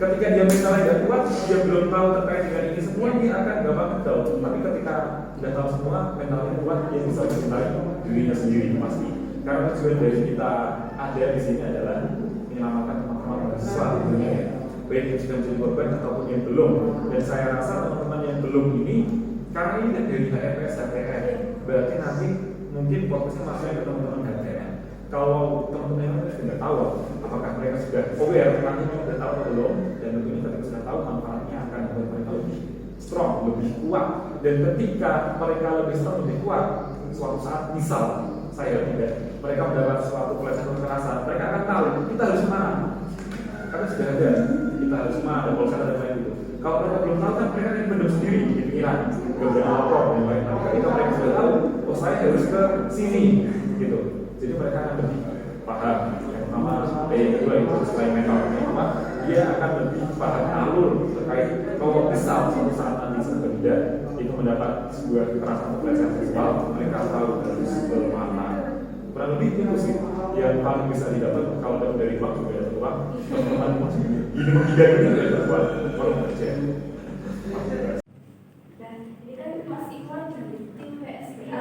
ketika dia mentalnya tidak kuat, dia belum tahu terkait dengan ini semua, dia akan gampang down. Tapi ketika sudah tahu semua, mentalnya kuat, dia bisa mencintai dirinya sendiri pasti. Karena tujuan dari kita ada di sini adalah menyelamatkan teman-teman mahasiswa tentunya ya, baik yang sudah menjadi korban ataupun yang belum. Dan saya rasa teman-teman yang belum ini, karena ini kan dari HRPS, HTN, berarti nanti mungkin fokusnya masih ke teman-teman HTN. Kalau teman-teman yang sudah tahu, apakah mereka sudah aware, nanti sudah tahu atau belum, dan tentunya ketika sudah tahu, manfaatnya akan membuat mereka lebih strong, lebih kuat. Dan ketika mereka lebih strong, lebih kuat, suatu saat misal saya tidak, mereka mendapat suatu pelecehan kekerasan, mereka akan tahu kita harus kemana. karena sudah ada, kita harus cuma ada polsek dan lain itu. Kalau mereka belum tahu kan mereka yang mendem sendiri di pikiran, gak berani lapor dan lain. Tapi ketika mereka sudah tahu, oh saya harus ke sini, gitu. Jadi mereka akan lebih paham. Yang pertama, yang kedua itu selain mental, yang pertama dia akan lebih paham alur terkait kalau misal suatu saat nanti berbeda itu mendapat sebuah kekerasan atau pelecehan seksual, mereka tahu harus bermana. Kurang lebih itu sih yang paling bisa didapat kalau dari uang juga ada uang. Teman-teman ini tidak itu ya buat kerja. Dan ini kan Mas Iwan dari tim PSPA.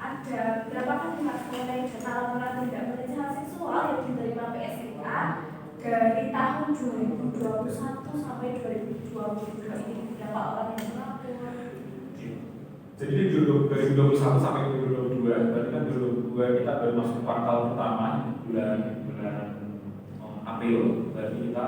Ada berapa kali Mas mengenai data laporan tindak pelecehan seksual yang diterima PSPA dari tahun 2021 sampai 2022 ini, berapa orang yang melapor? Jadi di 2021 sampai 2022, berarti kan 2022 kita baru masuk kuartal pertama bulan April, berarti kita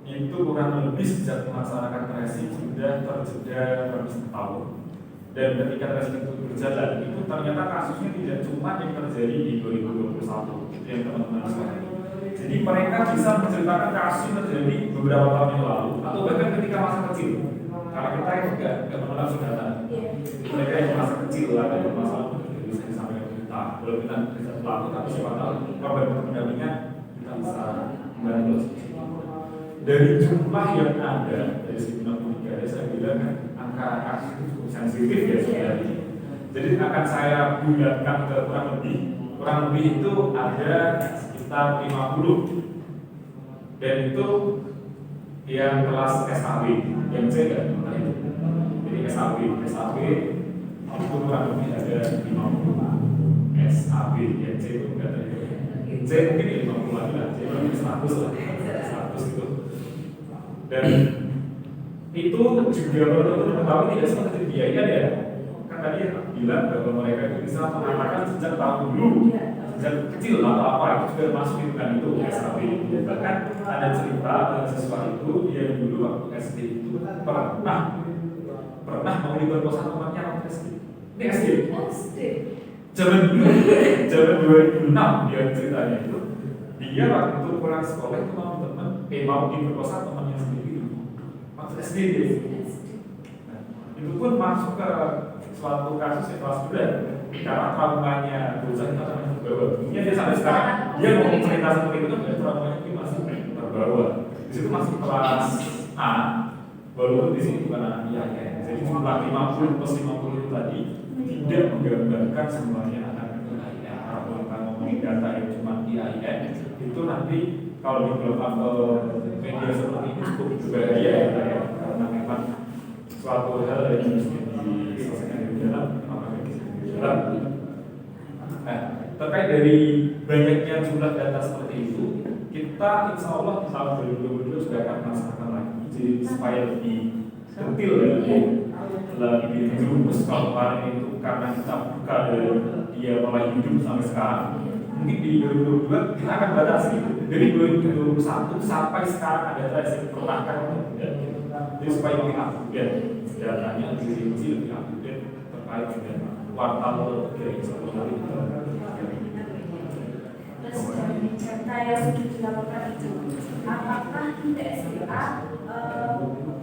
itu kurang lebih sejak melaksanakan tracing sudah terjeda lebih setahun. Dan ketika tracing itu berjalan, itu ternyata kasusnya tidak cuma yang terjadi di 2021, itu yang teman-teman sekalian. Jadi mereka bisa menceritakan kasus yang terjadi beberapa tahun yang lalu, atau bahkan ketika masa kecil. Karena kita itu nggak mengenal saudara. Mereka yang masa kecil ada bermasalah bisa disampaikan kita. Kalau kita bisa pelaku, tapi siapa tahu korban pendampingan kita bisa membantu. Dari jumlah yang ada dari 93, saya bilang kan angka kasus itu cukup sensitif ya sebenarnya. Jadi akan saya bulatkan ke kurang lebih itu ada sekitar 50, dan itu yang kelas SAB, yang C kan? Jadi SAB itu kurang lebih ada 50 SAB, yang C itu enggak ada. C mungkin ya 50 lagi lah, C mungkin 100 lah, 100 itu. Dan itu juga perlu mengetahui tidak semua terbiaya ya. Kan tadi bilang bahwa mereka itu bisa mengatakan sejak tahun dulu, sejak kecil atau apa itu juga masuk hitungan itu SAB. Bahkan ada cerita siswa itu dia dulu waktu SD itu pernah mau diperkosa temannya waktu SD. Ini SD. Zaman 2006 dia ceritanya itu. Dia waktu pulang sekolah itu mau diperkosa temannya sendiri. Waktu SD dia. Nah, itu pun masuk ke suatu kasus yang kelas 2 karena traumanya bocah itu akan terbawa. Mungkin dia sampai sekarang dia mau cerita seperti itu kan traumanya itu masih terbawa. Di situ masih kelas A, walaupun di sini bukan anak IAIN. Jadi jumlah 50 plus 50 itu tadi tidak menggambarkan semuanya anak IAIN. Kalau kita ngomongin data yang cuma IAIN, itu nanti kalau di global media seperti ini cukup berbahaya ya, karena memang suatu hal yang harus diselesaikan di dalam. Nah, terkait dari banyaknya jumlah data seperti itu, kita insya Allah di tahun 2022 juga akan melaksanakan lagi. Jadi supaya lebih detail ya, lebih jelas. Kalau kemarin itu karena kita buka dari dia mulai hidup sampai sekarang, mungkin di 2022 kita akan batasi. Dari 2021 sampai sekarang ada tracing pernah kan? Jadi supaya lebih update datanya lebih rinci, lebih update terkait dengan kuartal dari 1 hari. Terus dari data yang sudah dilaporkan itu, apakah PSPA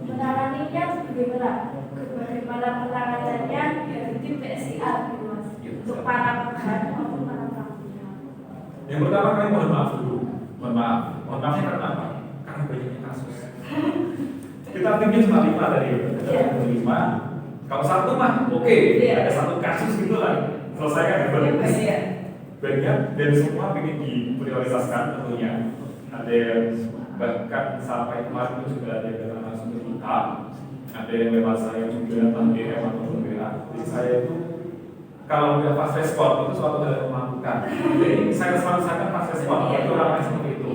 menanganinya bagaimana? Bagaimana penanganannya dari tim PSPA untuk para korban maupun para pelakunya? Yang pertama kami mohon maaf dulu. Mohon maafnya karena apa? Karena banyaknya kasus. Kita timnya cuma 5 tadi, ada 5. Kalau 1 mah oke, ada 1 kasus gitu lah, selesaikan banyak dan semua ingin diprioritaskan tentunya. Ada yang bahkan sampai kemarin itu juga ada yang datang langsung ke kita, ada yang lewat saya juga tadi atau WA. Jadi saya itu kalau udah fast respon itu suatu hal yang memalukan. Jadi saya selalu sampaikan fast respon itu orang seperti itu.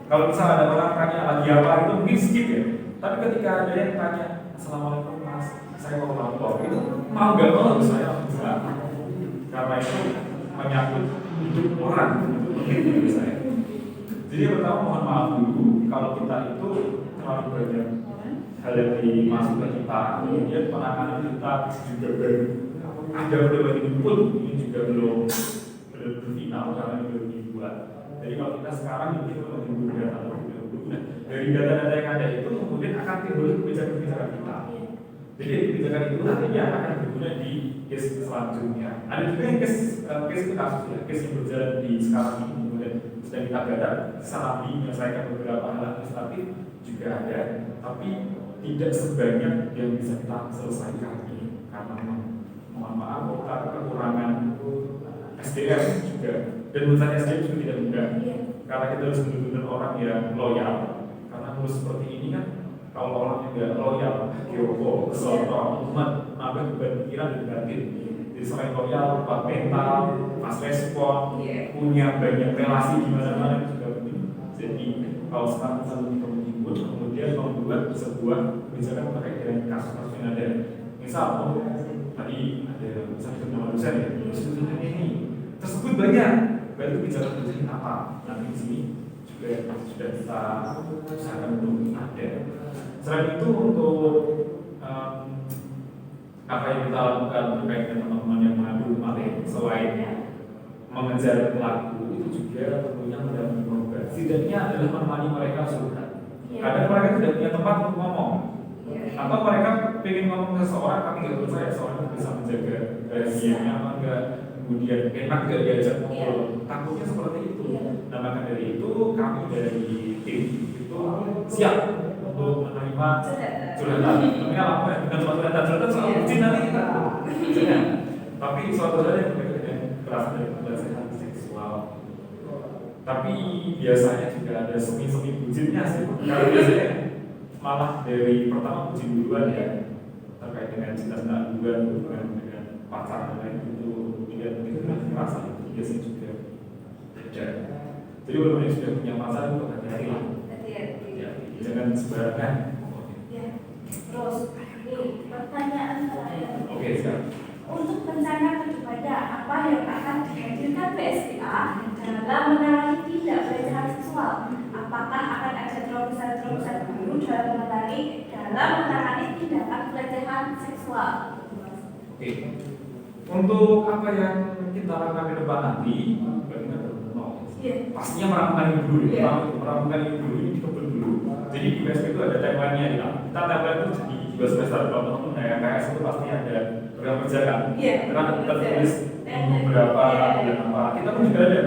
Kalau misalnya ada orang tanya lagi apa itu mungkin skip ya. Tapi ketika ada yang tanya Assalamualaikum Mas, saya mau lapor, itu mau nggak mau saya bilang karena itu menyangkut hidup orang, itu bagi saya. Jadi pertama mohon maaf dulu kalau kita itu terlalu banyak hal yang dimasuk ke kita, kemudian penanganan kita juga baru ada beberapa input, ini juga belum final karena belum dibuat. Jadi kalau kita sekarang ini menunggu data Dari data-data yang ada itu kemudian akan timbul kebijakan-kebijakan kita. Jadi kebijakan itu nantinya akan berguna di case selanjutnya. Ada juga yang case itu kasus ya, case yang berjalan di sekarang ini kemudian sedang kita gather, Salabi menyelesaikan beberapa hal administratif juga ada, tapi tidak sebanyak yang bisa kita selesaikan ini karena mohon maaf kita kekurangan SDM juga, dan urusan SDM juga tidak mudah karena kita harus benar-benar orang yang loyal, karena harus seperti ini kan. Kalau orang juga loyal, Kyoko, Soto, umat, nambah beban pikiran dan batin. Jadi selain loyal, kuat mental, fast respon, punya banyak relasi di mana-mana itu juga penting. Jadi kalau sekarang kita lebih mengimbun, kemudian membuat sebuah kebijakan terkait dengan kasus-kasus yang ada. Misal, tadi ada misalnya nama dosen ya, dosen ini tersebut banyak. Berarti kebijakan-kebijakan apa? Nanti di sini juga sudah kita usahakan untuk ada. Selain itu untuk apa yang kita lakukan terkait dengan teman-teman yang mengadu kemarin, selain mengejar pelaku itu juga tentunya mendampingi korban. Setidaknya adalah menemani mereka curhat. Kadang mereka tidak punya tempat untuk ngomong, atau mereka ingin ngomong ke seseorang tapi nggak percaya seorang bisa menjaga rahasianya apa enggak, kemudian enak nggak diajak ngobrol. Takutnya seperti itu. Nah maka dari itu kami dari tim itu siap untuk menerima curhatan. Namanya apa ya? Bukan cuma curhatan soal izin nanti kita jangan. Tapi suatu hal yang berkaitan dengan kekerasan dan pelecehan seksual. Tapi biasanya juga ada semi-semi bucinnya sih. Karena biasanya malah dari pertama bucin duluan ya, terkait dengan cinta-cinta duluan dengan pacar dan lain itu tidak merasa itu biasanya juga ada. Jadi kalau yang sudah punya pacar itu hati-hati lah. Jangan sembarangan. Terus, ini pertanyaan terakhir. Oke, siap. Untuk rencana kedepannya, apa yang akan dihadirkan PSDA dalam menangani tindak pelecehan seksual? Apakah akan ada terobosan-terobosan baru dalam menangani tindakan pelecehan seksual? Oke. Untuk apa yang kita lakukan ke depan nanti, bagaimana? Pastinya meramukan ibu dulu, meramukan ibu dulu ini dikebut dulu. Jadi di PSP itu ada timeline-nya ya. Kita timeline itu di 2 semester kalau teman-teman kayak KS itu pasti ada program kerja kan. Karena tertulis beberapa bulan apa. Kita pun juga ada.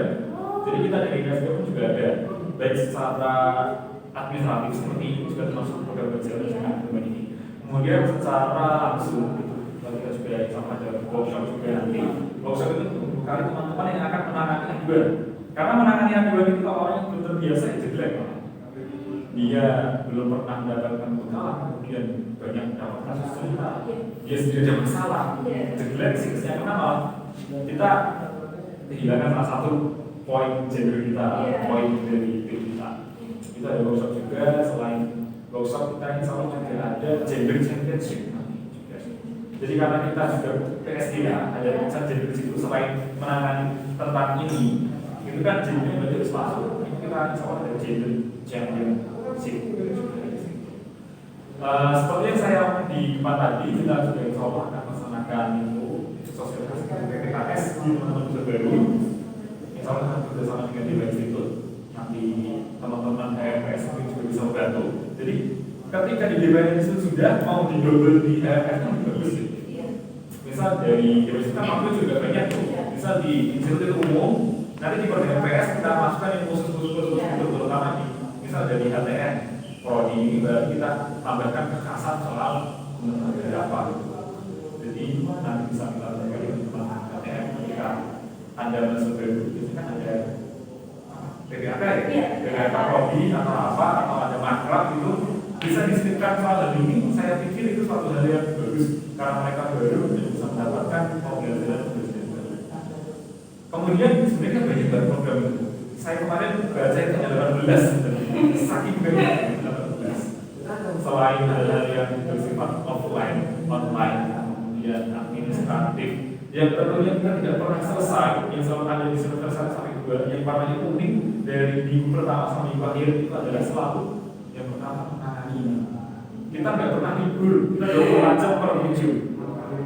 Jadi kita dari PSP pun juga ada. Baik secara administratif seperti ini juga termasuk program kerja dengan teman ini. Kemudian secara langsung kita juga sama ada workshop juga nanti. Workshop itu untuk kali teman-teman yang akan menangani aduan. Karena menangani aduan itu kalau orang yang belum terbiasa ya jelek. Dia belum pernah mendapatkan bekal, kemudian banyak dapat kasus cerita, dia sendiri ada masalah, jelek sih kesannya. Kenapa? Kita kehilangan salah satu poin gender kita, poin dari tim kita. Kita ada workshop juga, selain workshop kita insya Allah juga ada gender championship nanti juga. Jadi karena kita juga PSDA ada urusan gender itu selain menangani tentang ini, itu kan gender berarti harus masuk. Kita insya Allah ada gender championship. Seperti yang saya di depan tadi, kita juga insya Allah akan melaksanakan itu sosialisasi PPKS di teman-teman baru. Insya Allah akan bekerjasama dengan Dewa Institut. Nanti teman-teman HMS mungkin juga bisa membantu. Jadi ketika di Dewa Institut sudah mau didobel di HMS kan bagus. Misal dari Dewa Institut waktu juga banyak tuh. Misal di Institut Umum, nanti di HMS kita masukkan yang khusus-khusus itu terutama di misal dari HTN prodi ini baru kita tambahkan kekhasan soal berapa. Jadi nanti bisa kita tambahkan dengan HTN ketika Anda masuk baru itu kan ada PPAK ya, PPAK prodi atau apa atau ada makrab itu bisa disebutkan soal hal ini. Saya pikir itu suatu hal yang bagus karena mereka baru dan bisa mendapatkan pembelajaran. Kemudian sebenarnya banyak banget program itu. Saya kemarin baca itu ada 18 saking banyak 18. Selain hal-hal yang bersifat offline, online, kemudian administratif, yang tentunya kita tidak pernah selesai, yang selalu ada di semester 1 sampai 2, yang warnanya unik dari minggu pertama sampai minggu akhir itu adalah selalu yang pertama menangani. Kita nggak pernah libur, kita 24 jam per minggu.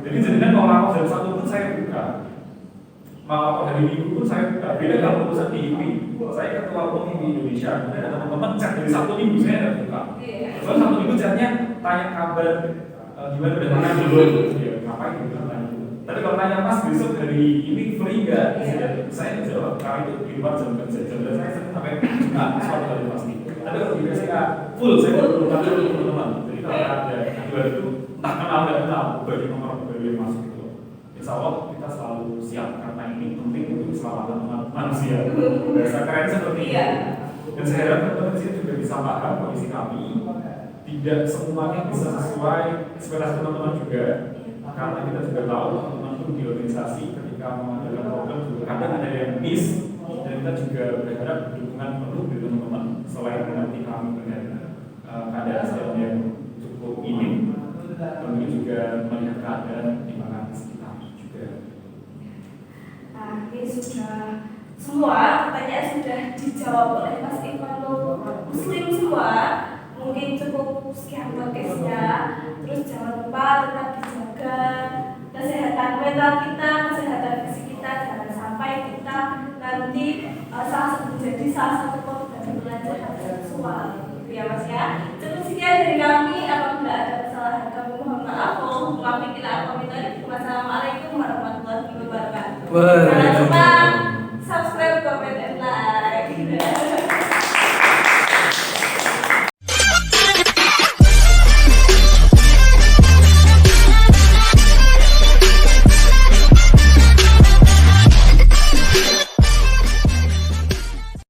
Jadi jadinya kalau dari satu pun saya buka. mau hari Minggu pun saya beda kalau urusan di IPI. Saya ketua umum di Indonesia, kemudian ada teman-teman chat dari Sabtu Minggu saya nggak buka. Soalnya Sabtu Minggu chatnya tanya kabar gimana udah mana belum, ya ngapain gitu kan. Tapi kalau tanya Mas besok hari ini free nggak? Saya jawab kalau itu di luar jam kerja, jam kerja saya sampai nggak suatu kali pasti. Tapi kalau di BSK full, saya perlu kantor teman-teman. Jadi kalau ada dua itu entah kenal nggak kenal, bagi nomor bagi masuk itu. Insya Allah kita selalu siap karena ini penting untuk keselamatan manusia. Bahasa keren seperti ini. Dan saya harap teman-teman di sini juga bisa paham kondisi kami. Tidak semuanya bisa sesuai ekspektasi teman-teman juga. Karena kita juga tahu teman-teman itu di organisasi ketika mengadakan program juga kadang ada yang miss, dan kita juga berharap dukungan penuh dari teman-teman selain mengerti kami dengan keadaan sedang yang cukup minim, kami juga melihat keadaan di mana sekitar juga. Nah, ini sudah semua pertanyaan sudah dijawab oleh Mas Immanuel. Muslim semua, mungkin cukup sekian podcastnya. Terus jangan lupa tetap dijaga kesehatan mental kita, kesehatan fisik kita, jangan sampai kita nanti menjadi salah satu korban pelecehan seksual, gitu ya Mas ya. Cukup sekian dari kami. Apabila ada kesalahan kami mohon maaf. Wassalamualaikum warahmatullahi wabarakatuh. Jangan lupa